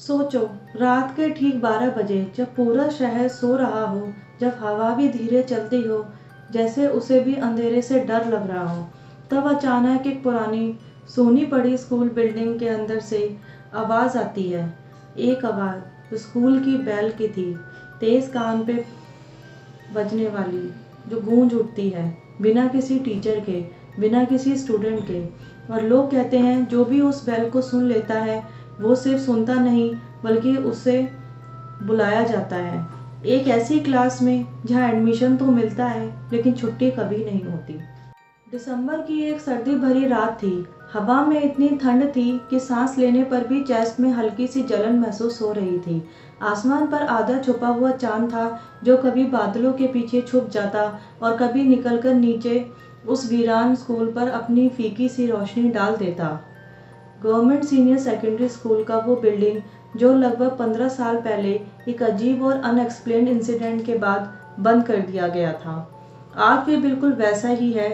सोचो, रात के ठीक 12 बजे जब पूरा शहर सो रहा हो, जब हवा भी धीरे चलती हो, जैसे उसे भी अंधेरे से डर लग रहा हो, तब अचानक एक पुरानी सूनी पड़ी स्कूल बिल्डिंग के अंदर से आवाज़ आती है। एक आवाज़ स्कूल की बेल की थी, तेज़ कान पे बजने वाली, जो गूंज उठती है बिना किसी टीचर के, बिना किसी स्टूडेंट के। और लोग कहते हैं जो भी उस बेल को सुन लेता है वो सिर्फ सुनता नहीं बल्कि उसे बुलाया जाता है एक ऐसी क्लास में जहां एडमिशन तो मिलता है लेकिन छुट्टी कभी नहीं होती। दिसंबर की एक सर्दी भरी रात थी। हवा में इतनी ठंड थी कि सांस लेने पर भी चेस्ट में हल्की सी जलन महसूस हो रही थी। आसमान पर आधा छुपा हुआ चांद था, जो कभी बादलों के पीछे छुप जाता और कभी निकलकर नीचे उस वीरान स्कूल पर अपनी फीकी सी रोशनी डाल देता। गवर्नमेंट सीनियर सेकेंडरी स्कूल का वो बिल्डिंग, जो लगभग 15 साल पहले एक अजीब और अनएक्सप्लेन्ड इंसिडेंट के बाद बंद कर दिया गया था, आज भी बिल्कुल वैसा ही है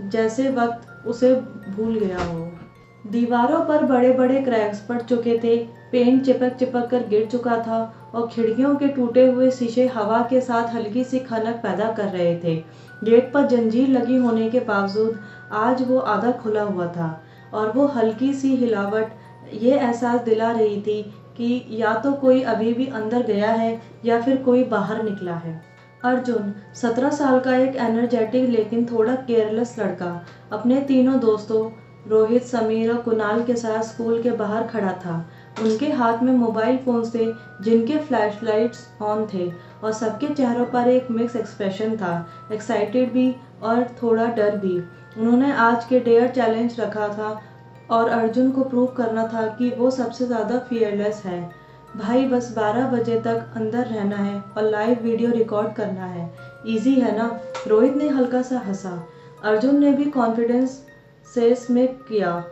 जैसे वक्त उसे भूल गया हो। दीवारों पर बड़े बड़े क्रैक्स पड़ चुके थे, पेंट चिपक चिपक कर गिर चुका था और खिड़कियों के टूटे हुए शीशे हवा के साथ हल्की सी खनक पैदा कर रहे थे। गेट पर जंजीर लगी होने के बावजूद आज वो आधा खुला हुआ था और वो हल्की सी हिलावट ये एहसास दिला रही थी कि या तो कोई अभी भी अंदर गया है या फिर कोई बाहर निकला है। अर्जुन 17 साल का एक एनर्जेटिक लेकिन थोड़ा केयरलेस लड़का अपने तीनों दोस्तों रोहित, समीर और कुणाल के साथ स्कूल के बाहर खड़ा था। उनके हाथ में मोबाइल फोन्स थे जिनके फ्लैशलाइट्स ऑन थे और सबके चेहरों पर एक मिक्स एक्सप्रेशन था, एक्साइटेड भी और थोड़ा डर भी। उन्होंने आज के डेयर चैलेंज रखा था और अर्जुन को प्रूव करना था कि वो सबसे ज़्यादा फियरलेस है। भाई, बस 12 बजे तक अंदर रहना है और लाइव वीडियो रिकॉर्ड करना है, इजी है ना? रोहित ने हल्का सा हंसा। अर्जुन ने भी कॉन्फिडेंस से स्मिक किया,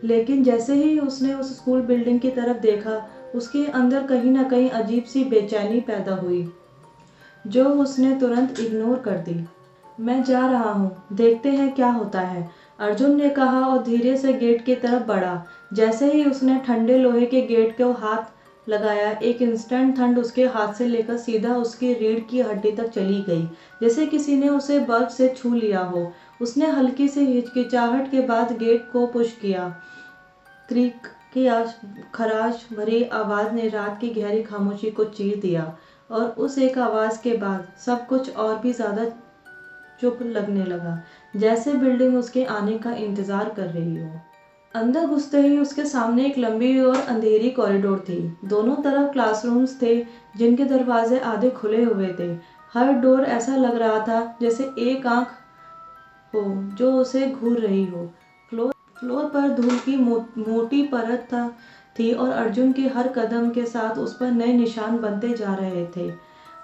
लेकिन जैसे ही उसने उस स्कूल बिल्डिंग की तरफ देखा, उसके अंदर कहीं ना कहीं अजीब सी बेचैनी पैदा हुई, जो उसने तुरंत इग्नोर कर दी। मैं जा रहा हूँ, देखते हैं क्या होता है, अर्जुन ने कहा और धीरे से गेट की तरफ बढ़ा। जैसे ही उसने ठंडे लोहे के गेट को हाथ लगाया, एक इंस्टेंट ठंड उसके हाथ से लेकर सीधा उसकी रीढ़ की हड्डी तक चली गई, जैसे किसी ने उसे बर्फ से छू लिया हो। उसने हल्की सी हिचकिचाहट के बाद गेट को पुश किया। क्रीक की खराश भरी आवाज ने रात की गहरी खामोशी को चीर दिया और उस एक आवाज के बाद सब कुछ और भी ज्यादा चुप लगने लगा, जैसे बिल्डिंग उसके आने का इंतजार कर रही हो। अंदर घुसते ही उसके सामने एक लंबी और अंधेरी कॉरिडोर थी। दोनों तरफ क्लासरूम्स थे जिनके दरवाजे आधे खुले हुए थे। हर डोर ऐसा लग रहा था जैसे एक आंख हो जो उसे घूर रही हो। फ्लोर पर धूल की मोटी परत थी और अर्जुन के हर कदम के साथ उस पर नए निशान बनते जा रहे थे।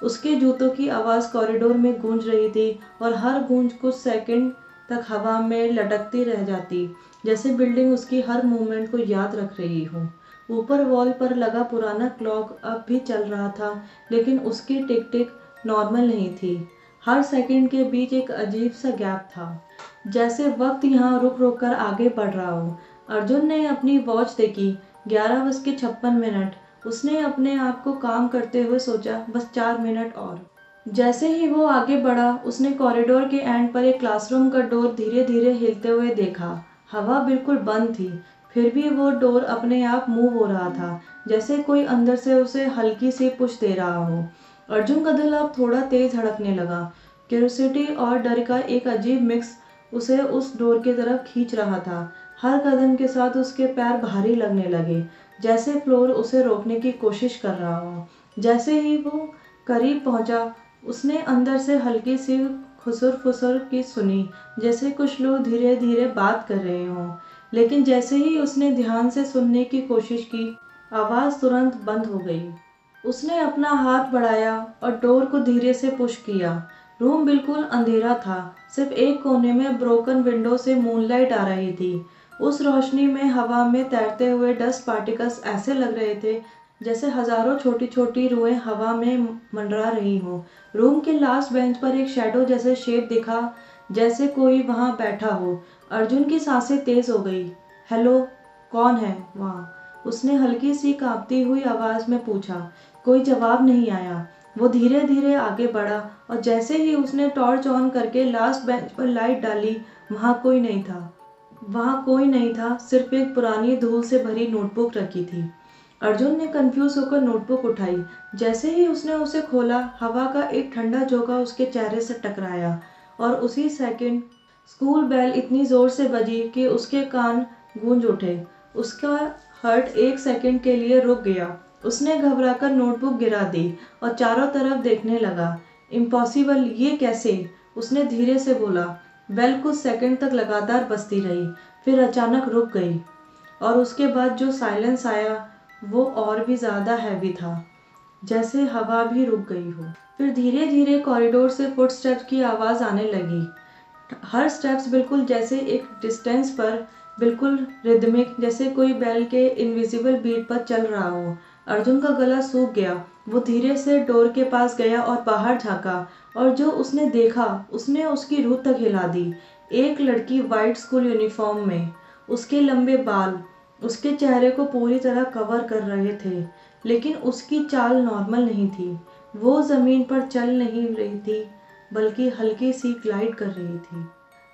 उसके जूतों की आवाज़ कॉरिडोर में गूंज रही थी और हर गूंज कुछ सेकंड तक हवा में लटकती रह जाती, जैसे बिल्डिंग उसकी हर मूवमेंट को याद रख रही हो। ऊपर वॉल पर लगा पुराना क्लॉक अब भी चल रहा था, लेकिन उसकी टिक टिक नॉर्मल नहीं थी। हर सेकंड के बीच एक अजीब सा गैप था, जैसे वक्त यहाँ रुक रुक कर आगे बढ़ रहा हो। अर्जुन ने अपनी वॉच देखी, 11:56। उसने अपने आप को काम करते हुए सोचा, बस 4 मिनट और। जैसे ही वो आगे बढ़ा, उसने कॉरिडोर के एंड पर एक क्लासरूम का डोर धीरे धीरे हिलते हुए देखा। हवा बिल्कुल बंद थी, फिर भी वो डोर अपने आप मूव हो रहा था, जैसे कोई अंदर से उसे हल्की सी पुश दे रहा हो। अर्जुन का दिल अब थोड़ा तेज धड़कने लगा। क्यूरियोसिटी और डर का एक अजीब मिक्स उसे उस डोर की तरफ खींच रहा था। हर कदम के साथ उसके पैर भारी लगने लगे, जैसे फ्लोर उसे रोकने की कोशिश कर रहा हो। जैसे ही वो करीब पहुंचा, उसने अंदर से हल्की सी खुसर फुसर की सुनी, जैसे कुछ लोग धीरे धीरे बात कर रहे हों। लेकिन जैसे ही उसने ध्यान से सुनने की कोशिश की, आवाज़ तुरंत बंद हो गई। उसने अपना हाथ बढ़ाया और डोर को धीरे से पुश किया। रूम बिल्कुल अंधेरा था, सिर्फ एक कोने में ब्रोकन विंडो से मूनलाइट आ रही थी। उस रोशनी में हवा में तैरते हुए डस्ट पार्टिकल्स ऐसे लग रहे थे जैसे हजारों छोटी छोटी रुएं हवा में मंडरा रही हो। रूम के लास्ट बेंच पर एक शैडो जैसे शेप दिखा, जैसे कोई वहां बैठा हो। अर्जुन की सांसें तेज हो गई। हेलो, कौन है वहाँ? उसने हल्की सी कांपती हुई आवाज़ में पूछा। कोई जवाब नहीं आया। वो धीरे धीरे आगे बढ़ा और जैसे ही उसने टॉर्च ऑन करके लास्ट बेंच पर लाइट डाली, वहाँ कोई नहीं था। वहाँ कोई नहीं था, सिर्फ एक पुरानी धूल से भरी नोटबुक रखी थी। अर्जुन ने कंफ्यूज होकर नोटबुक उठाई। जैसे ही उसने उसे खोला, हवा का एक ठंडा झोंका उसके चेहरे से टकराया और उसी सेकंड स्कूल बेल इतनी जोर से बजी कि उसके कान गूंज उठे। उसका हार्ट एक सेकंड के लिए रुक गया। उसने घबराकर नोटबुक गिरा दी और चारों तरफ देखने लगा। इम्पॉसिबल, ये कैसे? उसने धीरे से बोला। बेल कुछ सेकंड तक लगातार बजती रही, फिर अचानक रुक गई और उसके बाद जो साइलेंस आया वो और भी ज़्यादा हैवी था, जैसे हवा भी रुक गई हो। फिर धीरे धीरे कॉरिडोर से फुटस्टेप्स की आवाज़ आने लगी। हर स्टेप्स बिल्कुल जैसे एक डिस्टेंस पर, बिल्कुल रिदमिक, जैसे कोई बेल के इनविजिबल बीट पर चल रहा हो। अर्जुन का गला सूख गया। वो धीरे से डोर के पास गया और बाहर झांका और जो उसने देखा उसने उसकी रूह तक हिला दी। एक लड़की वाइट स्कूल यूनिफॉर्म में, उसके लंबे बाल उसके चेहरे को पूरी तरह कवर कर रहे थे, लेकिन उसकी चाल नॉर्मल नहीं थी। वो ज़मीन पर चल नहीं रही थी, बल्कि हल्की सी ग्लाइड कर रही थी,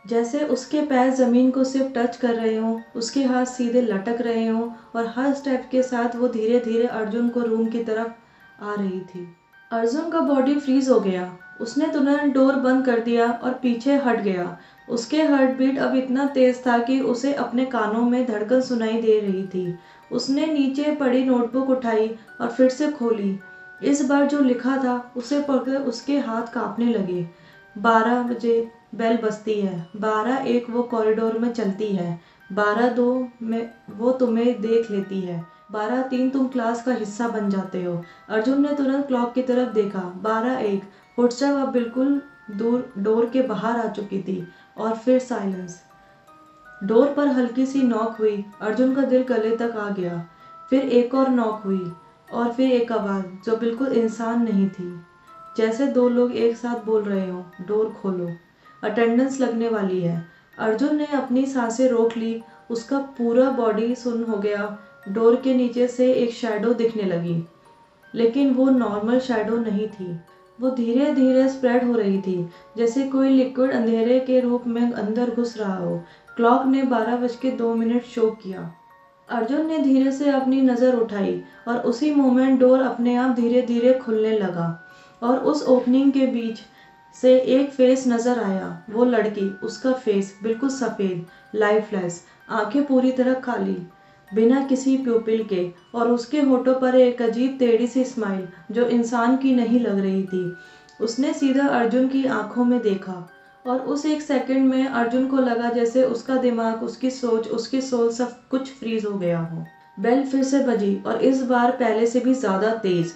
जैसे उसके पैर ज़मीन को सिर्फ टच कर रहे हों, उसके हाथ सीधे लटक रहे हों और हर स्टेप के साथ वो धीरे धीरे अर्जुन को रूम की तरफ आ रही थी। अर्जुन का बॉडी फ्रीज हो गया। उसने तुरंत डोर बंद कर दिया और पीछे हट गया। उसके हार्ट बीट अब इतना तेज था कि उसे अपने कानों में धड़कन सुनाई दे रही थी। उसने नीचे पड़ी नोटबुक उठाई और फिर से खोली। इस बार जो लिखा था उसे पढ़कर उसके हाथ कांपने लगे। 12 बजे बेल बजती है, 12:01 वो कॉरिडोर में चलती है, 12:02 में वो तुम्हें देख लेती है, 12:03 तुम क्लास का हिस्सा बन जाते हो। अर्जुन ने तुरंत क्लॉक की तरफ देखा। 12:01। फुटस्टेप अब बिल्कुल दूर डोर के बाहर आ चुकी थी और फिर साइलेंस। डोर पर हल्की सी नॉक हुई। अर्जुन का दिल गले तक आ गया। फिर एक और नॉक हुई और फिर एक आवाज़ जो बिल्कुल इंसान नहीं थी, जैसे दो लोग एक साथ बोल रहे हो, डोर खोलो, अटेंडेंस लगने वाली है। अर्जुन ने अपनी सांसें रोक ली। उसका पूरा बॉडी सुन्न हो गया। डोर के नीचे से एक शैडो दिखने लगी, लेकिन वो नॉर्मल शैडो नहीं थी। वो धीरे धीरे स्प्रेड हो रही थी, जैसे कोई लिक्विड अंधेरे के रूप में अंदर घुस रहा हो। क्लॉक ने 12:02 शो किया। अर्जुन ने धीरे से अपनी नज़र उठाई और उसी मोमेंट डोर अपने आप धीरे धीरे खुलने लगा और उस ओपनिंग के बीच से एक फेस नजर आया। वो लड़की, उसका फेस बिल्कुल सफ़ेद, लाइफलेस, आंखें पूरी तरह खाली, बिना किसी प्यूपिल के, और उसके होठों पर एक अजीब टेढ़ी सी स्माइल जो इंसान की नहीं लग रही थी। उसने सीधा अर्जुन की आंखों में देखा और उस एक सेकंड में अर्जुन को लगा जैसे उसका दिमाग, उसकी सोच, उसकी सोल सब कुछ फ्रीज हो गया हो। बेल फिर से बजी और इस बार पहले से भी ज़्यादा तेज।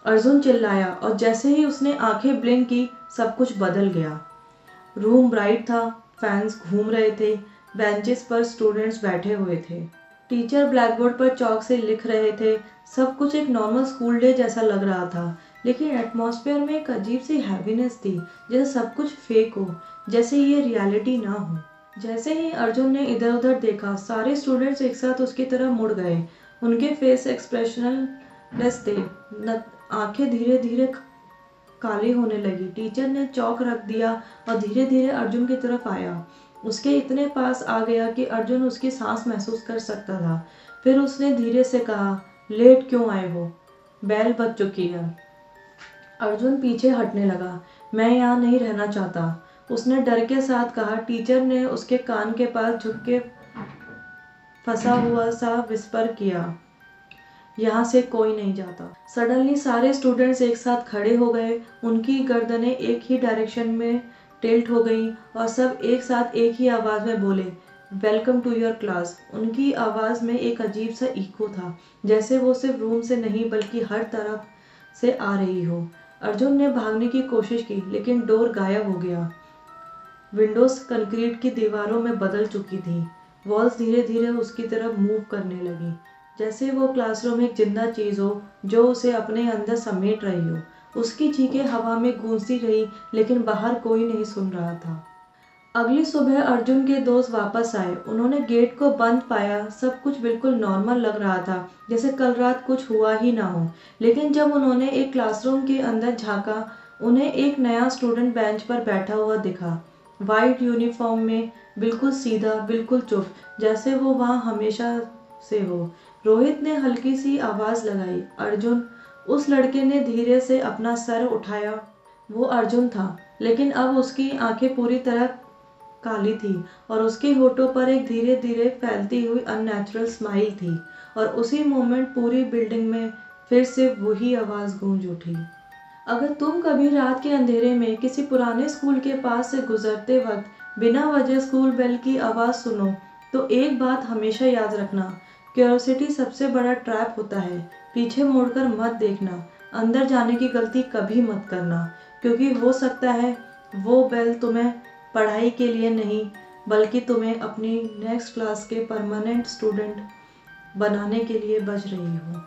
अर्जुन चिल्लाया और जैसे ही उसने आंखें ब्लिंक की, सब कुछ बदल गया। रूम ब्राइट था, फैंस घूम रहे थे, बेंचेस पर स्टूडेंट्स बैठे हुए थे, टीचर ब्लैकबोर्ड पर चौक से लिख रहे थे। सब कुछ एक नॉर्मल स्कूल डे जैसा लग रहा था, लेकिन एटमॉस्फेयर में एक अजीब सी हैवीनेस थी, जैसे सब कुछ फेक हो, जैसे ये रियलिटी ना हो। जैसे ही अर्जुन ने इधर उधर देखा, सारे स्टूडेंट्स एक साथ उसकी तरफ मुड़ गए। उनके फेस एक्सप्रेशनलेस थे, आंखें धीरे धीरे काली होने लगी। टीचर ने चौक रख दिया और धीरे धीरे अर्जुन की तरफ आया। उसके इतने पास आ गया कि अर्जुन उसकी सांस महसूस कर सकता था। फिर उसने धीरे से कहा, लेट क्यों आए हो? बेल बज चुकी है। अर्जुन पीछे हटने लगा। मैं यहाँ नहीं रहना चाहता, उसने डर के साथ कहा। टीचर ने उसके कान के पास झुक के फंसा हुआ सा विस्पर किया, यहाँ से कोई नहीं जाता। सडनली सारे स्टूडेंट्स एक साथ खड़े हो गए। उनकी गर्दनें एक ही डायरेक्शन में टिल्ट हो गई और सब एक साथ एक ही आवाज़ में बोले, वेलकम टू योर क्लास। उनकी आवाज़ में एक अजीब सा इको था, जैसे वो सिर्फ रूम से नहीं बल्कि हर तरफ से आ रही हो। अर्जुन ने भागने की कोशिश की, लेकिन डोर गायब हो गया। विंडोज कंक्रीट की दीवारों में बदल चुकी थी। वॉल्स धीरे धीरे उसकी तरफ मूव करने लगी, जैसे वो क्लासरूम एक जिंदा चीज़ हो जो उसे अपने अंदर समेट रही हो। उसकी चीखें हवा में गूंजती रही, लेकिन बाहर कोई नहीं सुन रहा था। अगली सुबह अर्जुन के दोस्त वापस आए। उन्होंने गेट को बंद पाया। सब कुछ बिल्कुल नॉर्मल लग रहा था, जैसे कल रात कुछ हुआ ही ना हो। लेकिन जब उन्होंने एक क्लासरूम के अंदर झांका, उन्हें एक नया स्टूडेंट बेंच पर बैठा हुआ दिखा। वाइट यूनिफॉर्म में, बिल्कुल सीधा, बिल्कुल चुप, जैसे वो वहाँ हमेशा से हो। रोहित ने हल्की सी आवाज़ लगाई, अर्जुन। उस लड़के ने धीरे से अपना सर उठाया। वो अर्जुन था, लेकिन अब उसकी आंखें पूरी तरह काली थी और उसके होठों पर एक धीरे धीरे फैलती हुई अननेचुरल स्माइल थी। और उसी मोमेंट पूरी बिल्डिंग में फिर से वही आवाज़ गूंज उठी। अगर तुम कभी रात के अंधेरे में किसी पुराने स्कूल के पास से गुजरते वक्त बिना वजह स्कूल बेल की आवाज़ सुनो, तो एक बात हमेशा याद रखना, क्यूरियोसिटी सबसे बड़ा ट्रैप होता है। पीछे मुड़कर मत देखना, अंदर जाने की गलती कभी मत करना, क्योंकि हो सकता है वो बेल तुम्हें पढ़ाई के लिए नहीं, बल्कि तुम्हें अपनी नेक्स्ट क्लास के परमानेंट स्टूडेंट बनाने के लिए बज रही हो।